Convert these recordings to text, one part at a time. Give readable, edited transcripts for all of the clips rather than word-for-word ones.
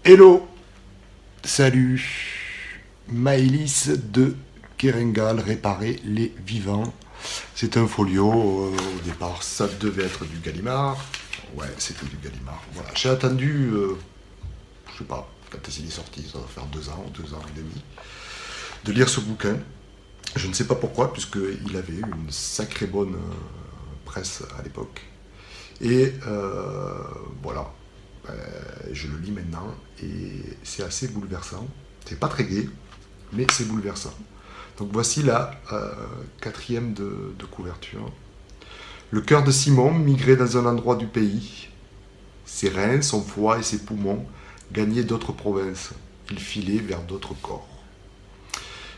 Hello, salut, Maëlys de Kerengal, réparer les vivants. C'est un folio, au départ ça devait être du Gallimard. Ouais, c'était du Gallimard. Voilà, j'ai attendu, je sais pas, quand il est sorti, ça va faire 2 ans et demi, de lire ce bouquin. Je ne sais pas pourquoi, puisqu'il avait une sacrée bonne presse à l'époque. Et voilà, je le lis maintenant et c'est assez bouleversant. C'est pas très gai, mais c'est bouleversant. Donc voici la quatrième de couverture. Le cœur de Simon migrait dans un endroit du pays. Ses reins, son foie et ses poumons gagnaient d'autres provinces. Il filait vers d'autres corps.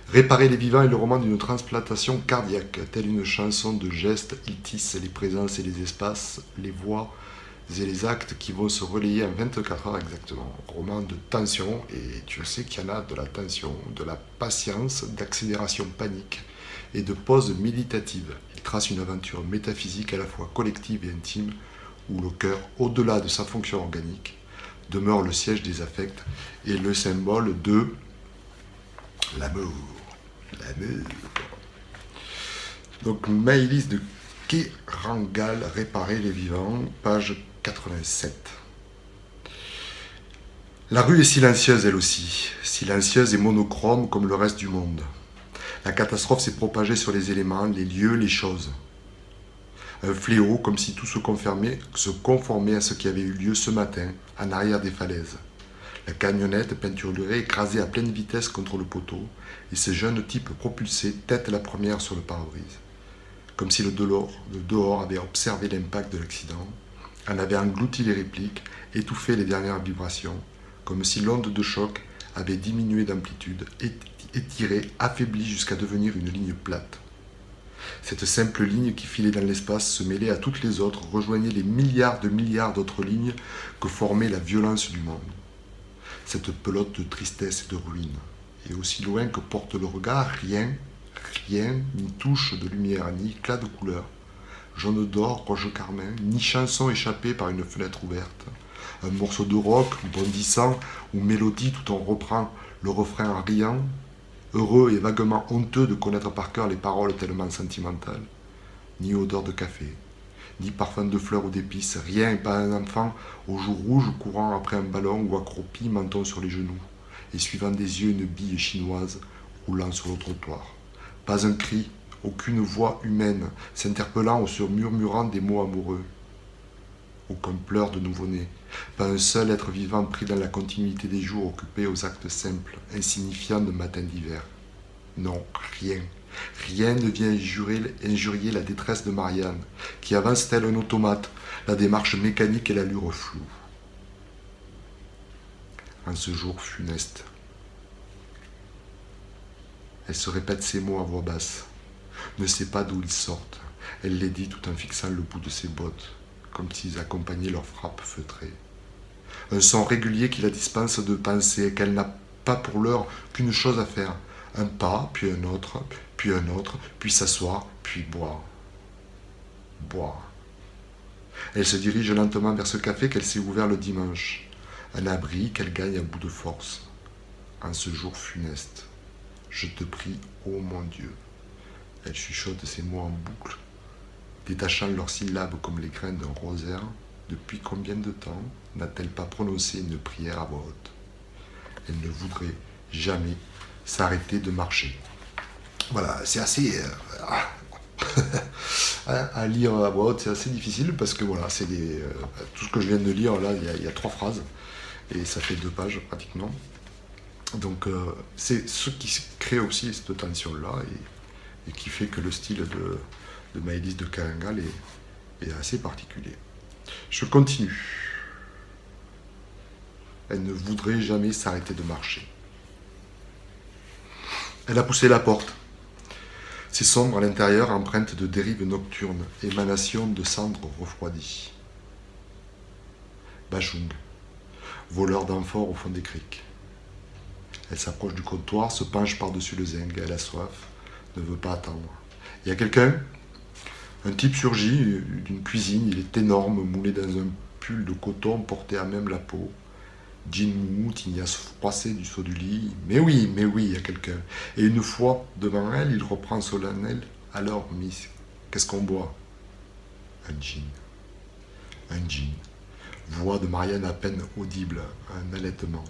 Réparer les vivants est le roman d'une transplantation cardiaque. Telle une chanson de gestes, il tisse les présences et les espaces, les voix et les actes qui vont se relayer en 24 heures exactement. Roman de tension, et tu sais qu'il y en a de la tension, de la patience, d'accélération panique et de pause méditative. Il trace une aventure métaphysique à la fois collective et intime, où le cœur, au-delà de sa fonction organique, demeure le siège des affects et le symbole de l'amour. L'amour. Donc Maëlys de Kerengal, réparer les vivants, page 87. La rue est silencieuse elle aussi, silencieuse et monochrome comme le reste du monde. La catastrophe s'est propagée sur les éléments, les lieux, les choses. Un fléau comme si tout se conformait à ce qui avait eu lieu ce matin, en arrière des falaises. La camionnette peinturlurée écrasée à pleine vitesse contre le poteau, et ce jeune type propulsé tête la première sur le pare-brise. Comme si le dehors avait observé l'impact de l'accident, en avait englouti les répliques, étouffé les dernières vibrations, comme si l'onde de choc avait diminué d'amplitude, étiré, affaibli jusqu'à devenir une ligne plate. Cette simple ligne qui filait dans l'espace se mêlait à toutes les autres, rejoignait les milliards d'autres lignes que formait la violence du monde. Cette pelote de tristesse et de ruine. Et aussi loin que porte le regard, rien, ni touche de lumière, ni éclat de couleur, jaune d'or, roche carmin, ni chanson échappée par une fenêtre ouverte, un morceau de rock bondissant ou mélodie tout en reprend le refrain en riant, heureux et vaguement honteux de connaître par cœur les paroles tellement sentimentales, ni odeur de café, ni parfum de fleurs ou d'épices, rien, pas un enfant aux joues rouges courant après un ballon ou accroupi, menton sur les genoux, et suivant des yeux une bille chinoise roulant sur le trottoir. Pas un cri, aucune voix humaine s'interpellant ou se murmurant des mots amoureux. Aucun pleur de nouveau-né, pas un seul être vivant pris dans la continuité des jours occupés aux actes simples, insignifiants de matin d'hiver. Non, rien. Rien ne vient injurier la détresse de Marianne, qui avance tel un automate, la démarche mécanique et l'allure floue. En ce jour funeste, elle se répète ces mots à voix basse, ne sait pas d'où ils sortent. Elle les dit tout en fixant le bout de ses bottes, comme s'ils accompagnaient leur frappe feutrée. Un son régulier qui la dispense de penser, qu'elle n'a pas pour l'heure qu'une chose à faire. Un pas, puis un autre, puis s'asseoir, puis boire. Boire. Elle se dirige lentement vers ce café qu'elle s'est ouvert le dimanche, un abri qu'elle gagne à bout de force. En ce jour funeste, je te prie, ô mon Dieu. Elle chuchote ces mots en boucle, détachant leurs syllabes comme les grains d'un rosaire. Depuis combien de temps n'a-t-elle pas prononcé une prière à voix haute? Elle ne voudrait jamais s'arrêter de marcher. Voilà, c'est assez... à lire à voix haute, c'est assez difficile parce que voilà, c'est tout ce que je viens de lire, là, il y a 3 phrases et ça fait 2 pages pratiquement. Donc c'est ce qui crée aussi cette tension-là et qui fait que le style de Maëlys de Kerengal est assez particulier. Je continue. Elle ne voudrait jamais s'arrêter de marcher. Elle a poussé la porte. C'est sombre à l'intérieur, empreinte de dérives nocturnes, émanation de cendres refroidies. Bachung, voleur d'amphores au fond des criques. Elle s'approche du comptoir, se penche par-dessus le zinc. Elle a soif, ne veut pas attendre. Il y a quelqu'un? Un type surgit d'une cuisine. Il est énorme, moulé dans un pull de coton porté à même la peau. Jean moumoute, Ignace froissé du saut du lit. Mais oui, il y a quelqu'un. Et une fois, devant elle, il reprend solennel. Alors, Miss, qu'est-ce qu'on boit? Un gin. Un gin. Voix de Marianne à peine audible, un allaitement.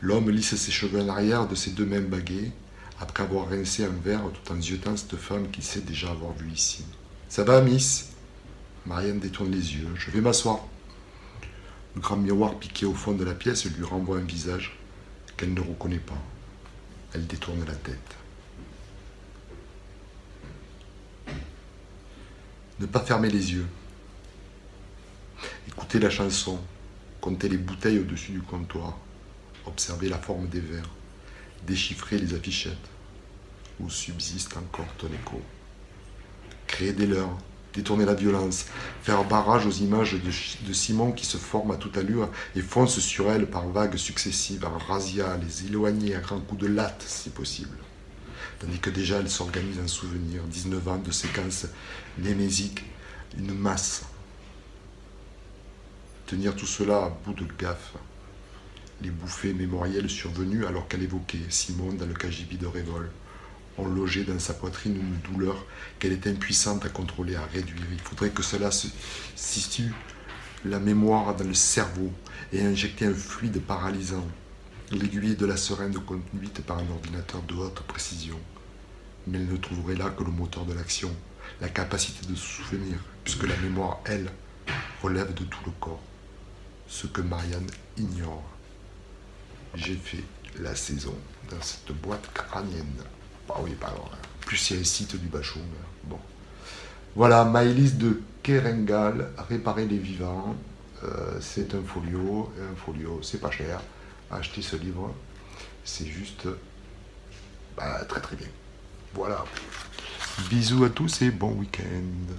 L'homme lisse ses cheveux en arrière de ses deux mains baguées, après avoir rincé un verre tout en ziotant cette femme qu'il sait déjà avoir vue ici. Ça va, Miss? Marianne détourne les yeux. Je vais m'asseoir. Le grand miroir piqué au fond de la pièce lui renvoie un visage qu'elle ne reconnaît pas. Elle détourne la tête. Ne pas fermer les yeux. Écouter la chanson, compter les bouteilles au-dessus du comptoir, observer la forme des verres, déchiffrer les affichettes où subsiste encore ton écho. Créer des leurres, détourner la violence, faire barrage aux images de Simon qui se forment à toute allure et foncent sur elles par vagues successives, en razzia, les éloigner à grands coups de latte si possible. Tandis que déjà elle s'organise un souvenir, 19 ans de séquences némésiques, une masse. Tenir tout cela à bout de gaffe. Les bouffées mémorielles survenues alors qu'elle évoquait Simon dans le cagibi de Révol ont logé dans sa poitrine une douleur qu'elle est impuissante à contrôler, à réduire. Il faudrait que cela se situe la mémoire dans le cerveau et injecter un fluide paralysant, l'aiguille de la seringue conduite par un ordinateur de haute précision. Mais elle ne trouverait là que le moteur de l'action, la capacité de se souvenir, puisque la mémoire, elle, relève de tout le corps. Ce que Marianne ignore. J'ai fait la saison dans cette boîte crânienne. Bah oui, pardon. Plus il y a un site du Bachung. Bon. Voilà, Maëlys de Kerengal, Réparer les vivants. C'est un folio. Un folio, c'est pas cher. Acheter ce livre, c'est juste très très bien. Voilà. Bisous à tous et bon week-end.